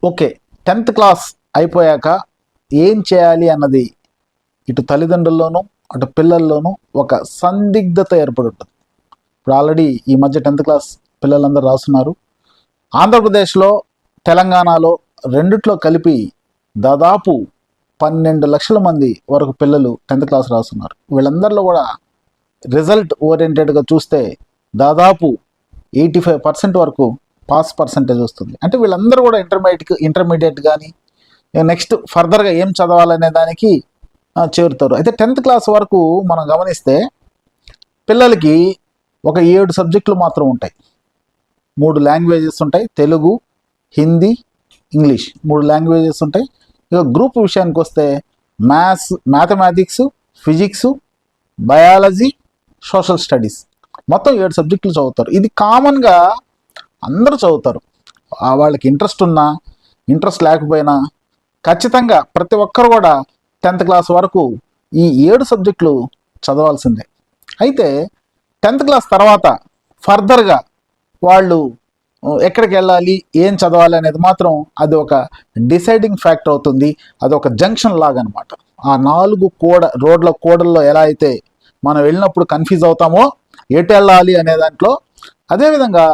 Okay, 10th class అయిపోయాక ఏం చేయాలి అన్నది ఇటు తల్లిదండ్రుల్లోనూ అటు పిల్లల్లోనూ ఒక సందిగ్ధత ఏర్పడి ఉంటుంది. ఇప్పుడు ఆల్రెడీ ఈ మధ్య 10th క్లాస్ పిల్లలందరూ రాస్తున్నారు. ఆంధ్రప్రదేశ్లో, తెలంగాణలో రెండిట్లో కలిపి దాదాపు 12 లక్షల మంది వరకు పిల్లలు 10th క్లాస్ రాస్తున్నారు. వీళ్ళందరిలో కూడా రిజల్ట్ ఓరియంటెడ్గా చూస్తే దాదాపు 85% వరకు పాస్ పర్సంటేజ్ వస్తుంది. అంటే వీళ్ళందరూ కూడా ఇంటర్మీడియట్ కానీ నెక్స్ట్ ఫర్దర్గా ఏం చదవాలనే దానికి చేరుతారు. అయితే 10th క్లాస్ వరకు మనం గమనిస్తే పిల్లలకి ఒక 7 సబ్జెక్టులు మాత్రం ఉంటాయి. 3 లాంగ్వేజెస్ ఉంటాయి, తెలుగు, హిందీ, ఇంగ్లీష్, 3 లాంగ్వేజెస్ ఉంటాయి. ఇక గ్రూప్ విషయానికి వస్తే mathematics, physics, biology, social studies, మొత్తం 7 సబ్జెక్టులు చదువుతారు. ఇది కామన్గా అందరూ చదువుతారు. వాళ్ళకి ఇంట్రెస్ట్ ఉన్నా ఇంట్రెస్ట్ లేకపోయినా ఖచ్చితంగా ప్రతి ఒక్కరు కూడా 10th క్లాస్ వరకు ఈ 7 సబ్జెక్టులు చదవాల్సిందే. అయితే 10th క్లాస్ తర్వాత ఫర్దర్గా వాళ్ళు ఎక్కడికి వెళ్ళాలి, ఏం చదవాలి అనేది మాత్రం అది ఒక డిసైడింగ్ ఫ్యాక్టర్ అవుతుంది. అది ఒక జంక్షన్ లాగా అనమాట. ఆ 4 రోడ్ల కోడల్లో ఎలా అయితే మనం వెళ్ళినప్పుడు కన్ఫ్యూజ్ అవుతామో ఎటు వెళ్ళాలి అనే దాంట్లో, అదేవిధంగా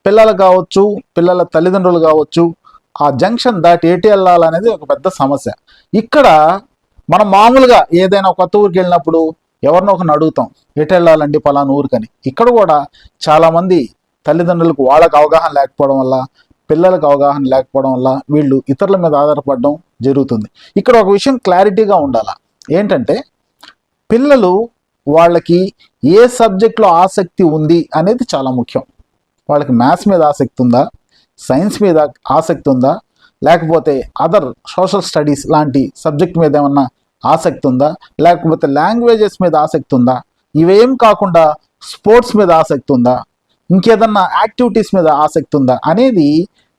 పిల్లలు కావచ్చు, పిల్లల తల్లిదండ్రులు కావచ్చు, ఆ జంక్షన్ దాటి ఎటు వెళ్ళాలనేది ఒక పెద్ద సమస్య. ఇక్కడ మనం మామూలుగా ఏదైనా కొత్త ఊరికి వెళ్ళినప్పుడు ఎవరినో ఒకరిని అడుగుతాం, ఎటు వెళ్ళాలండి పలానా ఊరికని. ఇక్కడ కూడా చాలామంది తల్లిదండ్రులకు వాళ్ళకు అవగాహన లేకపోవడం వల్ల, పిల్లలకు అవగాహన లేకపోవడం వల్ల వీళ్ళు ఇతరుల మీద ఆధారపడడం జరుగుతుంది. ఇక్కడ ఒక విషయం క్లారిటీగా ఉండాలి. ఏంటంటే పిల్లలు వాళ్ళకి ఏ సబ్జెక్ట్లో ఆసక్తి ఉంది అనేది చాలా ముఖ్యం. వాళ్ళకి మ్యాథ్స్ మీద ఆసక్తి ఉందా, సైన్స్ మీద ఆసక్తి ఉందా, లేకపోతే అదర్ సోషల్ స్టడీస్ లాంటి సబ్జెక్ట్ మీద ఏమన్నా ఆసక్తి ఉందా, లేకపోతే లాంగ్వేజెస్ మీద ఆసక్తి ఉందా, ఇవేం కాకుండా స్పోర్ట్స్ మీద ఆసక్తి ఉందా, ఇంకేదన్నా యాక్టివిటీస్ మీద ఆసక్తి ఉందా అనేది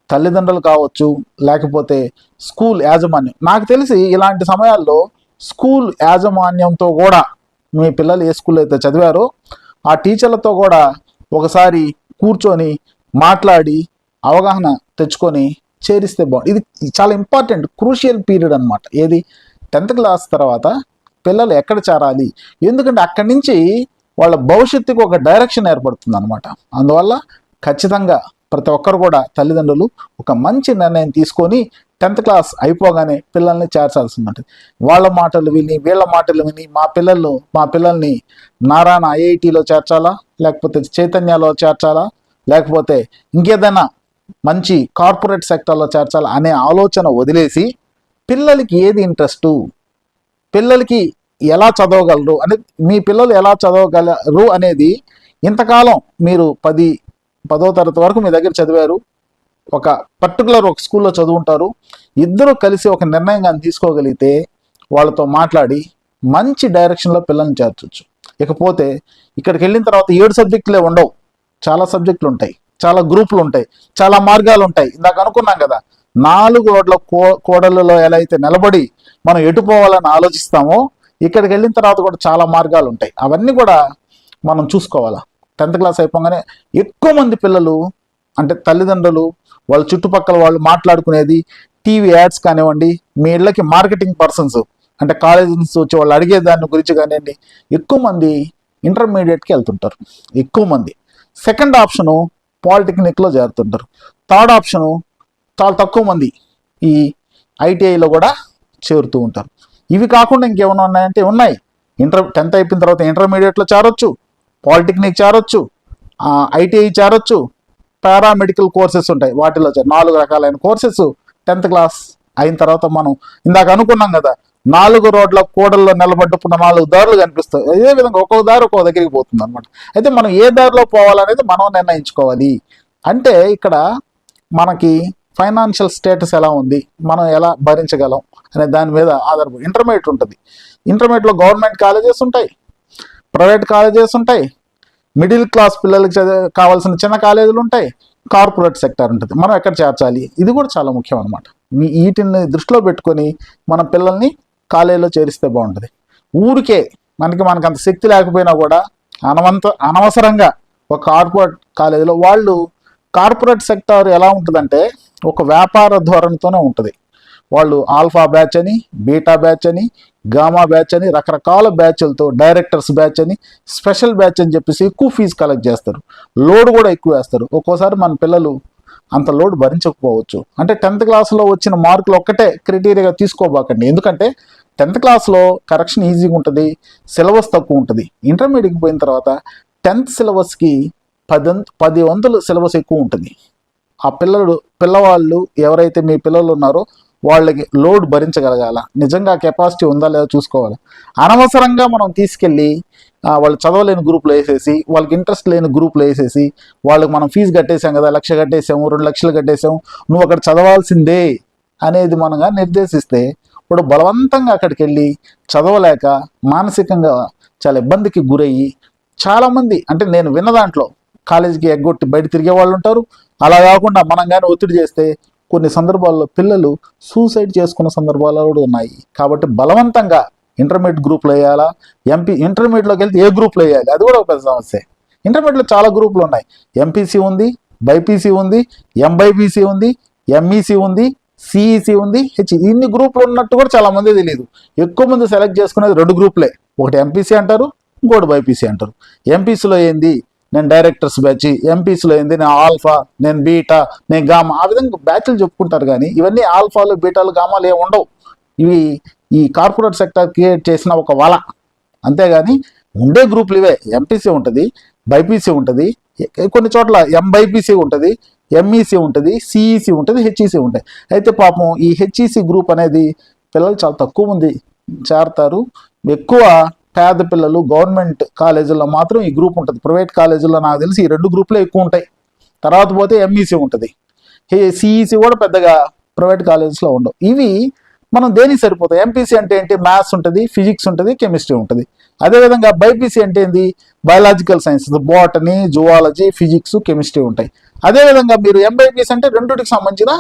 తల్లిదండ్రులు కావచ్చు, లేకపోతే స్కూల్ యాజమాన్యం. నాకు తెలిసి ఇలాంటి సమయాల్లో స్కూల్ యాజమాన్యంతో కూడా, మీ పిల్లలు ఏ స్కూల్లో అయితే చదివారో ఆ టీచర్లతో కూడా ఒకసారి కూర్చొని మాట్లాడి అవగాహన తెచ్చుకొని చేరిస్తే బాగుంది. ఇది చాలా ఇంపార్టెంట్, క్రూషియల్ పీరియడ్ అనమాట. ఏది 10th క్లాస్ తర్వాత పిల్లలు ఎక్కడ చేరాలి, ఎందుకంటే అక్కడి నుంచి వాళ్ళ భవిష్యత్తుకు ఒక డైరెక్షన్ ఏర్పడుతుంది అనమాట. అందువల్ల ఖచ్చితంగా ప్రతి ఒక్కరు కూడా తల్లిదండ్రులు ఒక మంచి నిర్ణయం తీసుకొని 10th క్లాస్ అయిపోగానే పిల్లల్ని చేర్చాల్సి ఉంటుంది. వాళ్ళ మాటలు విని వీళ్ళ మాటలు విని మా పిల్లల్ని నారాయణ ఐఐటిలో చేర్చాలా, లేకపోతే చైతన్యలో చేర్చాలా, లేకపోతే ఇంకేదైనా మంచి కార్పొరేట్ సెక్టర్లో చేర్చాలా అనే ఆలోచన వదిలేసి పిల్లలకి ఏది ఇంట్రెస్టు, పిల్లలకి ఎలా చదవగలరు అనేది, మీ పిల్లలు ఎలా చదవగలరు అనేది, ఇంతకాలం మీరు 10వ తరగతి వరకు మీ దగ్గర చదివారు, ఒక పర్టికులర్ ఒక స్కూల్లో చదువుంటారు, ఇద్దరు కలిసి ఒక నిర్ణయం కానీ తీసుకోగలిగితే వాళ్ళతో మాట్లాడి మంచి డైరెక్షన్లో పిల్లల్ని చేర్చవచ్చు. ఇకపోతే ఇక్కడికి వెళ్ళిన తర్వాత 7 సబ్జెక్టులే ఉండవు, చాలా సబ్జెక్టులు ఉంటాయి, చాలా గ్రూపులు ఉంటాయి, చాలా మార్గాలు ఉంటాయి. ఇందాక అనుకున్నాం కదా, 4 రోడ్ల కోడలలో ఎలా అయితే నిలబడి మనం ఎటు పోవాలని ఆలోచిస్తామో, ఇక్కడికి వెళ్ళిన తర్వాత కూడా చాలా మార్గాలు ఉంటాయి. అవన్నీ కూడా మనం చూసుకోవాలా. 10th క్లాస్ అయిపోగానే ఎక్కువ మంది పిల్లలు, అంటే తల్లిదండ్రులు వాళ్ళ చుట్టుపక్కల వాళ్ళు మాట్లాడుకునేది టీవీ యాడ్స్ కానివ్వండి, మీ ఇళ్ళకి మార్కెటింగ్ పర్సన్స్ అంటే కాలేజ్ నుంచి వచ్చి వాళ్ళు అడిగే దాని గురించి కానివ్వండి, ఎక్కువ మంది ఇంటర్మీడియట్కి వెళ్తుంటారు. ఎక్కువ మంది సెకండ్ ఆప్షను పాలిటెక్నిక్లో చేరుతుంటారు. థర్డ్ ఆప్షను చాలా తక్కువ మంది ఈ ఐటీఐలో కూడా చేరుతూ ఉంటారు. ఇవి కాకుండా ఇంకేమైనా ఉన్నాయంటే ఉన్నాయి. 10th అయిపోయిన తర్వాత ఇంటర్మీడియట్లో చేరొచ్చు, పాలిటెక్నిక్ చేరొచ్చు, ఐటీఐ చేరొచ్చు, పారామెడికల్ కోర్సెస్ ఉంటాయి, వాటిలో 4 రకాలైన కోర్సెస్ 10th క్లాస్ అయిన తర్వాత మనం ఇందాక అనుకున్నాం కదా, 4 రోడ్ల కూడల్లో నిలబడ్డప్పుడు 4 దారులు కనిపిస్తాయి. అదే విధంగా ఒక్కొక్క దారి ఒక్కొక్క దగ్గరికి పోతుంది అనమాట. అయితే మనం ఏ దారిలో పోవాలనేది మనం నిర్ణయించుకోవాలి. అంటే ఇక్కడ మనకి ఫైనాన్షియల్ స్టేటస్ ఎలా ఉంది, మనం ఎలా భరించగలం అనే దాని మీద ఆధారపడి ఇంటర్మీడియట్ ఉంటుంది. ఇంటర్మీడియట్లో గవర్నమెంట్ కాలేజెస్ ఉంటాయి, ప్రైవేట్ కాలేజెస్ ఉంటాయి, మిడిల్ క్లాస్ పిల్లలకి కావాల్సిన చిన్న కాలేజీలు ఉంటాయి, కార్పొరేట్ సెక్టర్ ఉంటుంది. మనం ఎక్కడ చేర్చాలి, ఇది కూడా చాలా ముఖ్యం అనమాట. వీటిని దృష్టిలో పెట్టుకొని మన పిల్లల్ని కాలేజీలో చేరిస్తే బాగుంటుంది. ఊరికే మనకు అంత శక్తి లేకపోయినా కూడా అనవసరంగా ఒక కార్పొరేట్ కాలేజీలో, వాళ్ళు కార్పొరేట్ సెక్టార్ ఎలా ఉంటుందంటే ఒక వ్యాపార ధోరణితోనే ఉంటుంది. వాళ్ళు ఆల్ఫా బ్యాచ్ అని, బీటా బ్యాచ్ అని, గామా బ్యాచ్ అని రకరకాల బ్యాచ్లతో, డైరెక్టర్స్ బ్యాచ్ అని, స్పెషల్ బ్యాచ్ అని చెప్పేసి ఎక్కువ ఫీజు కలెక్ట్ చేస్తారు. లోడ్ కూడా ఎక్కువ వేస్తారు. ఒక్కోసారి మన పిల్లలు అంత లోడ్ భరించకపోవచ్చు. అంటే 10th క్లాస్లో వచ్చిన మార్కులు ఒక్కటే క్రైటీరియాగా తీసుకోబాకండి. ఎందుకంటే 10th క్లాస్లో కరెక్షన్ ఈజీగా ఉంటుంది, సిలబస్ తక్కువ ఉంటుంది. ఇంటర్మీడియట్కి పోయిన తర్వాత 10th సిలబస్కి 10 వంతులు సిలబస్ ఎక్కువ ఉంటుంది. ఆ పిల్లవాళ్ళు ఎవరైతే మీ పిల్లలు ఉన్నారో వాళ్ళకి లోడ్ భరించగలగాల, నిజంగా కెపాసిటీ ఉందా లేదా చూసుకోవాలి. అనవసరంగా మనం తీసుకెళ్ళి వాళ్ళు చదవలేని గ్రూప్లో వేసేసి, వాళ్ళకి ఇంట్రెస్ట్ లేని గ్రూప్లో వేసేసి, వాళ్ళకి మనం ఫీజు కట్టేసాం కదా, 1,00,000 కట్టేసాము, 2 లక్షలు కట్టేసాము, నువ్వు అక్కడ చదవాల్సిందే అనేది మనగా నిర్దేశిస్తే ఇప్పుడు బలవంతంగా అక్కడికి వెళ్ళి చదవలేక మానసికంగా చాలా ఇబ్బందికి గురయ్యి చాలామంది, అంటే నేను విన్న దాంట్లో కాలేజీకి ఎగ్గొట్టి బయట తిరిగే వాళ్ళు ఉంటారు. అలా కాకుండా మనం కానీ ఒత్తిడి చేస్తే కొన్ని సందర్భాల్లో పిల్లలు సూసైడ్ చేసుకున్న సందర్భాలు కూడా ఉన్నాయి. కాబట్టి బలవంతంగా ఇంటర్మీడియట్ గ్రూప్లో వేయాలా, ఇంటర్మీడియట్లోకి వెళ్తే ఏ గ్రూప్లో వేయాలి, అది కూడా ఒక పెద్ద సమస్య. ఇంటర్మీడియట్లో చాలా గ్రూపులు ఉన్నాయి. ఎంపీసీ ఉంది, బైపీసీ ఉంది, ఎంబైపీసీ ఉంది, ఎంఈసీ ఉంది, సిఈసి ఉంది, ఇన్ని గ్రూపులు ఉన్నట్టు కూడా చాలా మంది తెలియదు. ఎక్కువ మంది సెలెక్ట్ చేసుకునేది 2 గ్రూపులే. ఒకటి ఎంపీసీ అంటారు, ఇంకోటి బైపీసీ అంటారు. ఎంపీసీలో ఏంది, నేను డైరెక్టర్స్ బ్యాచ్, ఎంపీసీలో ఏంది నేను ఆల్ఫా, నేను బీటా, నేను గామా, ఆ విధంగా బ్యాచ్లు చెప్పుకుంటారు. కానీ ఇవన్నీ ఆల్ఫాలు, బీటాలు, గామాలు ఏమి ఉండవు. ఇవి ఈ కార్పొరేట్ సెక్టర్ క్రియేట్ చేసిన ఒక వల, అంతేగాని ఉండే గ్రూపులు ఇవే. ఎంపీసీ ఉంటుంది, బైపీసీ ఉంటుంది, కొన్ని చోట్ల ఎంబైపీసీ ఉంటుంది, ఎంఈసీ ఉంటుంది, సిఈసి ఉంటుంది, హెచ్ఈసి ఉంటాయి. అయితే పాపం ఈ హెచ్ఈసి గ్రూప్ అనేది పిల్లలు చాలా తక్కువ మంది చేరతారు. ఎక్కువ పేద పిల్లలు గవర్నమెంట్ కాలేజీల్లో మాత్రం ఈ గ్రూప్ ఉంటుంది. ప్రైవేట్ కాలేజీల్లో నాకు తెలిసి ఈ 2 గ్రూపులే ఎక్కువ ఉంటాయి. తర్వాత పోతే ఎంఈసీ ఉంటుంది, సిఈసి కూడా పెద్దగా ప్రైవేట్ కాలేజెస్లో ఉండవు. ఇవి మనం దేనికి సరిపోతాయి. ఎంపీసీ అంటే ఏంటి, మ్యాథ్స్ ఉంటుంది, ఫిజిక్స్ ఉంటుంది, కెమిస్ట్రీ ఉంటుంది. అదేవిధంగా బైపీసీ అంటే ఏంది, biological sciences, botany, zoology, physics, chemistry ఉంటాయి. అదేవిధంగా మీరు ఎంబైపీసీ అంటే 2కి సంబంధించిన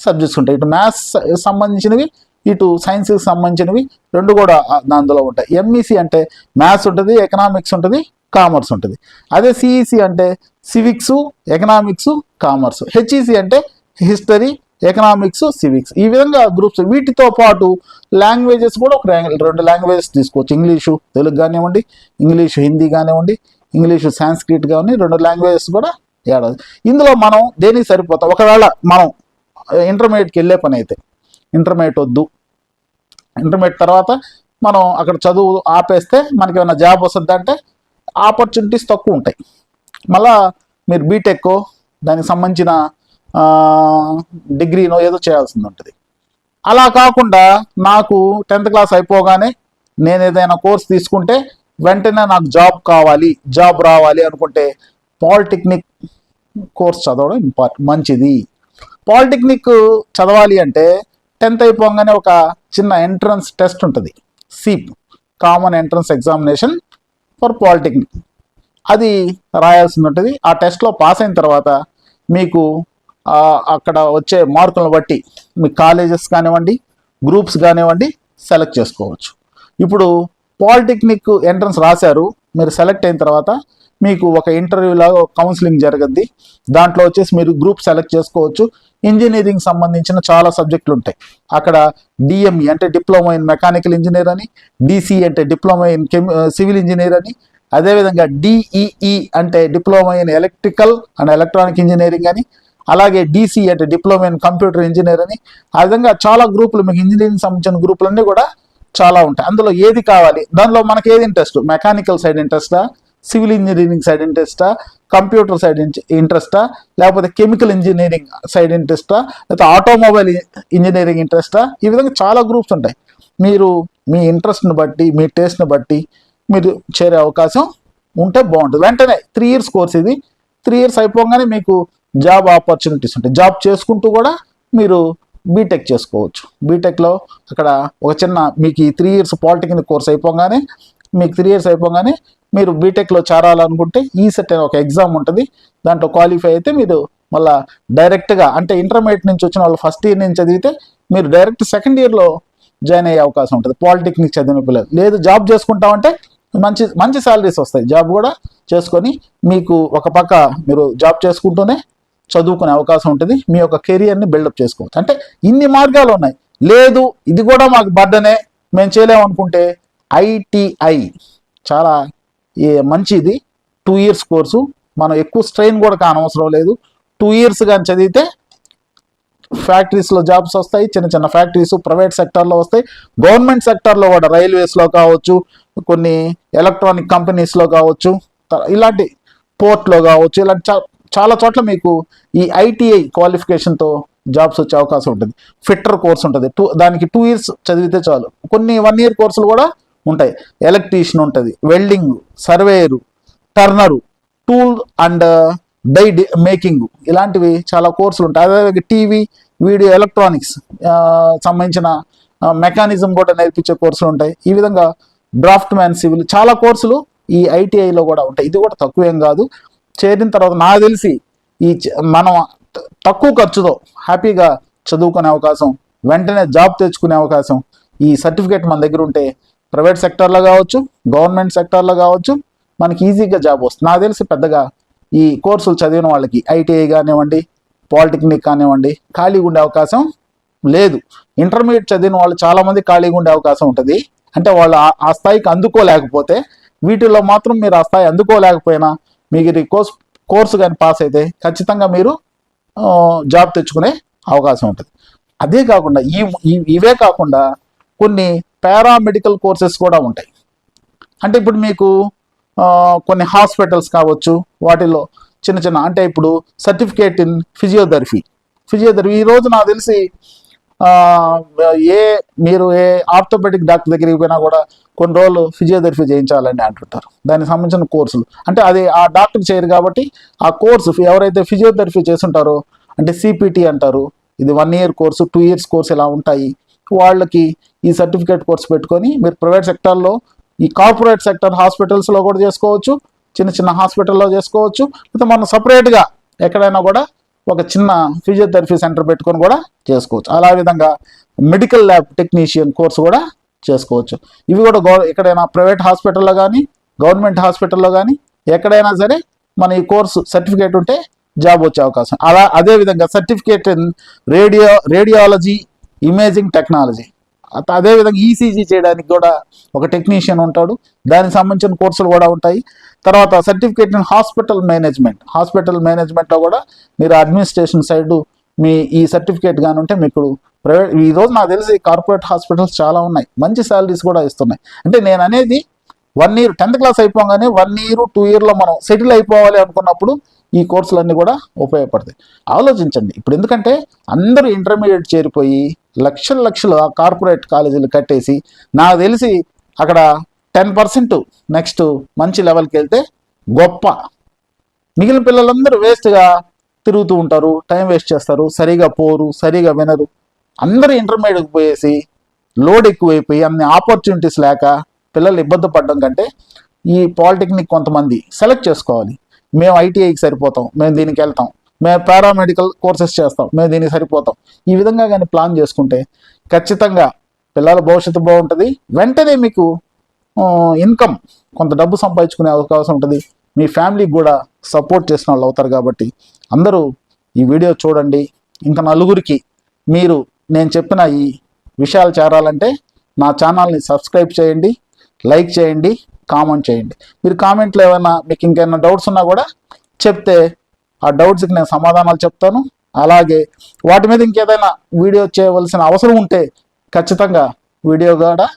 సబ్జెక్ట్స్ ఉంటాయి. ఇటు మ్యాథ్స్ సంబంధించినవి, ఇటు సైన్స్కి సంబంధించినవి 2 కూడా అందులో ఉంటాయి. ఎంఈసీ అంటే మ్యాథ్స్ ఉంటుంది, ఎకనామిక్స్ ఉంటుంది, కామర్స్ ఉంటుంది. అదే సిఈసి అంటే సివిక్స్, ఎకనామిక్స్, కామర్స్. హెచ్ఈసి అంటే హిస్టరీ, ఎకనామిక్స్, సివిక్స్. ఈ విధంగా గ్రూప్స్. వీటితో పాటు లాంగ్వేజెస్ కూడా ఒక 2 లాంగ్వేజెస్ తీసుకోవచ్చు. ఇంగ్లీషు తెలుగు కానివ్వండి, ఇంగ్లీషు హిందీ కానివ్వండి, ఇంగ్లీషు సాంస్క్రిట్ కానివ్వండి, 2 లాంగ్వేజెస్ కూడా ఏడాది. ఇందులో మనం దేనికి సరిపోతాం. ఒకవేళ మనం ఇంటర్మీడియట్కి వెళ్ళే పని అయితే, ఇంటర్మీడియట్ వద్దు, ఇంటర్మీడియట్ తర్వాత మనం అక్కడ చదువు ఆపేస్తే మనకి ఏమైనా జాబ్ వస్తుంది అంటే ఆపర్చునిటీస్ తక్కువ ఉంటాయి. మళ్ళా మీరు బీటెక్, దానికి సంబంధించిన డిగ్రీనో ఏదో చేయాల్సింది ఉంటుంది. అలా కాకుండా నాకు 10th క్లాస్ అయిపోగానే నేను ఏదైనా కోర్స్ తీసుకుంటే వెంటనే నాకు జాబ్ కావాలి, జాబ్ రావాలి అనుకుంటే పాలిటెక్నిక్ కోర్స్ చదవడం మంచిది. పాలిటెక్నిక్ చదవాలి అంటే 10th అయిపోగానే ఒక చిన్న ఎంట్రన్స్ టెస్ట్ ఉంటుంది, CEEP, common entrance examination for polytechnic. అది రాయాల్సి ఉంటుంది. ఆ టెస్ట్లో పాస్ అయిన తర్వాత మీకు అక్కడ వచ్చే మార్కులను బట్టి మీ కాలేజెస్ కానివ్వండి, గ్రూప్స్ కానివ్వండి సెలెక్ట్ చేసుకోవచ్చు. ఇప్పుడు పాలిటెక్నిక్ ఎంట్రన్స్ రాశారు, మీరు సెలెక్ట్ అయిన తర్వాత మీకు ఒక ఇంటర్వ్యూలో కౌన్సిలింగ్ జరగద్ది. దాంట్లో వచ్చేసి మీరు గ్రూప్ సెలెక్ట్ చేసుకోవచ్చు. ఇంజనీరింగ్ సంబంధించిన చాలా సబ్జెక్టులు ఉంటాయి. అక్కడ డిఎంఈ అంటే డిప్లొమా ఇన్ మెకానికల్ ఇంజనీర్ అని, డిసిఈ అంటే డిప్లొమా ఇన్ సివిల్ ఇంజనీర్ అని, అదేవిధంగా డిఈఈ అంటే diploma in electrical and electronic engineering అని, అలాగే డిసి అంటే డిప్లొమా ఇన్ కంప్యూటర్ ఇంజనీర్ అని. ఆ విధంగా చాలా గ్రూపులు, మీకు ఇంజనీరింగ్ సంబంధించిన గ్రూపులన్నీ కూడా చాలా ఉంటాయి. అందులో ఏది కావాలి, దానిలో మనకి ఏది ఇంట్రెస్ట్, మెకానికల్ సైడ్ ఇంట్రెస్టా, సివిల్ ఇంజనీరింగ్ సైడ్ ఇంట్రెస్టా, కంప్యూటర్ సైడ్ ఇంట్రెస్టా, లేకపోతే కెమికల్ ఇంజనీరింగ్ సైడ్ ఇంట్రెస్టా, లేకపోతే ఆటోమొబైల్ ఇంజనీరింగ్ ఇంట్రెస్టా, ఈ విధంగా చాలా గ్రూప్స్ ఉంటాయి. మీరు మీ ఇంట్రెస్ట్ని బట్టి, మీ టేస్ట్ని బట్టి మీరు చేరే అవకాశం ఉంటే బాగుంటుంది. వెంటనే 3 ఇయర్స్ కోర్స్ ఇది. 3 ఇయర్స్ అయిపోగానే మీకు జాబ్ ఆపర్చునిటీస్ ఉంటాయి. జాబ్ చేసుకుంటూ కూడా మీరు బీటెక్ చేసుకోవచ్చు. బీటెక్లో అక్కడ ఒక చిన్న మీకు ఈ 3 ఇయర్స్ పాలిటెక్నిక్ కోర్స్ అయిపోగానే, మీకు 3 ఇయర్స్ అయిపోగానే మీరు బీటెక్లో చేరాలనుకుంటే ఈసెట్ అనే ఒక ఎగ్జామ్ ఉంటుంది. దాంట్లో క్వాలిఫై అయితే మీరు మళ్ళీ డైరెక్ట్గా, అంటే ఇంటర్మీడియట్ నుంచి వచ్చిన వాళ్ళు ఫస్ట్ ఇయర్ నుంచి చదివితే మీరు డైరెక్ట్ సెకండ్ ఇయర్లో జాయిన్ అయ్యే అవకాశం ఉంటుంది పాలిటెక్నిక్ చదివిన పిల్లలు. లేదు జాబ్ చేసుకుంటామంటే మంచి మంచి శాలరీస్ వస్తాయి. జాబ్ కూడా చేసుకొని మీకు ఒక పక్క మీరు జాబ్ చేసుకుంటూనే చదువుకునే అవకాశం ఉంటుంది, మీ యొక్క కెరియర్ని బిల్డప్ చేసుకోవచ్చు. అంటే ఇన్ని మార్గాలు ఉన్నాయి. లేదు ఇది కూడా మాకు బర్డనే, మేము చేయలేము అనుకుంటే ఐటీఐ చాలా మంచిది. 2 years కోర్సు, మనం ఎక్కువ స్ట్రెయిన్ కూడా కానవసరం లేదు. 2 years కానీ చదివితే ఫ్యాక్టరీస్లో జాబ్స్ వస్తాయి, చిన్న చిన్న ఫ్యాక్టరీస్ ప్రైవేట్ సెక్టార్లో వస్తాయి, గవర్నమెంట్ సెక్టార్లో కూడా రైల్వేస్లో కావచ్చు, కొన్ని ఎలక్ట్రానిక్ కంపెనీస్లో కావచ్చు, ఇలాంటి పోర్ట్లో కావచ్చు, ఇలాంటి చాలా చోట్ల మీకు ఈ ఐటీఐ క్వాలిఫికేషన్తో జాబ్స్ వచ్చే అవకాశం ఉంటుంది. ఫిట్టర్ కోర్స్ ఉంటుంది, దానికి 2 years చదివితే చాలు. కొన్ని 1 year కోర్సులు కూడా ఉంటాయి. ఎలక్ట్రీషియన్ ఉంటుంది, welding, surveyor, turner, tool and die making, ఇలాంటివి చాలా కోర్సులు ఉంటాయి. అదే టీవీ వీడియో ఎలక్ట్రానిక్స్ సంబంధించిన మెకానిజం కూడా నేర్పించే కోర్సులు ఉంటాయి. ఈ విధంగా డ్రాఫ్ట్ మ్యాన్ సివిల్ చాలా కోర్సులు ఈ ఐటీఐలో కూడా ఉంటాయి. ఇది కూడా తక్కువేం కాదు. చేరిన తర్వాత నాకు తెలిసి మనం తక్కువ ఖర్చుతో హ్యాపీగా చదువుకునే అవకాశం, వెంటనే జాబ్ తెచ్చుకునే అవకాశం, ఈ సర్టిఫికేట్ మన దగ్గర ఉంటే ప్రైవేట్ సెక్టార్లో కావచ్చు, గవర్నమెంట్ సెక్టార్లో కావచ్చు, మనకి ఈజీగా జాబ్ వస్తుంది. నాకు తెలిసి పెద్దగా ఈ కోర్సులు చదివిన వాళ్ళకి ఐటీఐ కానివ్వండి, పాలిటెక్నిక్ కానివ్వండి, ఖాళీగా ఉండే అవకాశం లేదు. ఇంటర్మీడియట్ చదివిన వాళ్ళు చాలామంది ఖాళీగా ఉండే అవకాశం ఉంటుంది. అంటే వాళ్ళు ఆ స్థాయికి అందుకోలేకపోతే, వీటిల్లో మాత్రం మీరు ఆ స్థాయి అందుకోలేకపోయినా మీకు కోర్సు కానీ పాస్ అయితే ఖచ్చితంగా మీరు జాబ్ తెచ్చుకునే అవకాశం ఉంటుంది. అదే కాకుండా ఇవే కాకుండా కొన్ని పారామెడికల్ కోర్సెస్ కూడా ఉంటాయి. అంటే ఇప్పుడు మీకు కొన్ని హాస్పిటల్స్ కావచ్చు, వాటిల్లో చిన్న చిన్న, అంటే ఇప్పుడు సర్టిఫికేట్ ఇన్ ఫిజియోథెరపీ ఈరోజు నాకు తెలిసి మీరు ఏ ఆర్థోపెడిక్ డాక్టర్ దగ్గరికి పోయినా కూడా కొన్ని రోజులు ఫిజియోథెరపీ చేయించాలని అంటుంటారు. దానికి సంబంధించిన కోర్సులు, అంటే అది ఆ డాక్టర్ చేయరు కాబట్టి ఆ కోర్సు ఎవరైతే ఫిజియోథెరపీ చేస్తుంటారో, అంటే సిపిటి అంటారు, ఇది 1 year కోర్సు, 2 years కోర్సు ఇలా ఉంటాయి. వాళ్ళకి ఈ సర్టిఫికేట్ కోర్సు పెట్టుకొని మీరు ప్రైవేట్ సెక్టార్లో, ఈ కార్పొరేట్ సెక్టర్ హాస్పిటల్స్లో కూడా చేసుకోవచ్చు, చిన్న చిన్న హాస్పిటల్లో చేసుకోవచ్చు, లేకపోతే మనం సపరేట్గా ఎక్కడైనా కూడా ఒక చిన్న ఫిజియోథెరపీ సెంటర్ పెట్టుకొని కూడా చేసుకోవచ్చు. అలా విధంగా మెడికల్ ల్యాబ్ టెక్నీషియన్ కోర్సు కూడా చేసుకోవచ్చు. ఇవి కూడా ఎక్కడైనా ప్రైవేట్ హాస్పిటల్లో కానీ, గవర్నమెంట్ హాస్పిటల్లో కానీ, ఎక్కడైనా సరే మన ఈ కోర్సు సర్టిఫికేట్ ఉంటే జాబ్ వచ్చే అవకాశం. అదేవిధంగా certificate in radiology imaging technology, అదేవిధంగా ఈసీజీ చేయడానికి కూడా ఒక టెక్నీషియన్ ఉంటాడు, దానికి సంబంధించిన కోర్సులు కూడా ఉంటాయి. తర్వాత సర్టిఫికేట్ ఇన్ హాస్పిటల్ మేనేజ్మెంట్లో కూడా మీరు అడ్మినిస్ట్రేషన్ సైడ్ మీ ఈ సర్టిఫికేట్ కానీ ఉంటే మీకు ప్రైవేట్, ఈరోజు నాకు తెలిసి కార్పొరేట్ హాస్పిటల్స్ చాలా ఉన్నాయి, మంచి శాలరీస్ కూడా ఇస్తున్నాయి. అంటే నేను అనేది 1 year 10th క్లాస్ అయిపోగానే 1 year 2 yearలో మనం సెటిల్ అయిపోవాలి అనుకున్నప్పుడు ఈ కోర్సులన్నీ కూడా ఉపయోగపడతాయి. ఆలోచించండి. ఇప్పుడు ఎందుకంటే అందరూ ఇంటర్మీడియట్ చేరిపోయి లక్షలు ఆ కార్పొరేట్ కాలేజీలు కట్టేసి, నాకు తెలిసి అక్కడ 10% నెక్స్ట్ మంచి లెవెల్కి వెళ్తే గొప్ప, మిగిలిన పిల్లలందరూ వేస్ట్గా తిరుగుతూ ఉంటారు, టైం వేస్ట్ చేస్తారు, సరిగా పోరు, సరిగా వినరు. అందరూ ఇంటర్మీడియట్కి పోయేసి లోడ్ ఎక్కువైపోయి అన్ని ఆపర్చునిటీస్ లేక పిల్లలు ఇబ్బంది పడడం కంటే ఈ పాలిటెక్నిక్ కొంతమంది సెలెక్ట్ చేసుకోవాలి. మేము ఐటీఐకి సరిపోతాం, మేము దీనికి వెళ్తాం, మేము పారామెడికల్ కోర్సెస్ చేస్తాం, మేము దీనికి సరిపోతాం, ఈ విధంగా కానీ ప్లాన్ చేసుకుంటే ఖచ్చితంగా పిల్లల భవిష్యత్తు బాగుంటుంది. వెంటనే మీకు ఇన్కమ్, కొంత డబ్బు సంపాదించుకునే అవకాశం ఉంటుంది. మీ ఫ్యామిలీకి కూడా సపోర్ట్ చేసిన వాళ్ళు అవుతారు. కాబట్టి అందరూ ఈ వీడియో చూడండి. ఇంకా నలుగురికి మీరు నేను చెప్పిన ఈ విషయాలు చేరాలంటే నా ఛానల్ని సబ్స్క్రైబ్ చేయండి, లైక్ చేయండి, కామెంట్ చేయండి. మీరు కామెంట్లో ఏమైనా మీకు ఇంకేమైనా డౌట్స్ ఉన్నా కూడా చెప్తే ఆ డౌట్స్కి నేను సమాధానాలు చెప్తాను. అలాగే వాటి మీద ఇంకేదైనా వీడియో చేయవలసిన అవసరం ఉంటే ఖచ్చితంగా వీడియో కూడా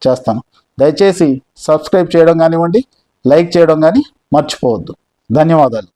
చేస్తాను. దయచేసి సబ్స్క్రైబ్ చేయడం కానివ్వండి, లైక్ చేయడం కానీ మర్చిపోవద్దు. ధన్యవాదాలు.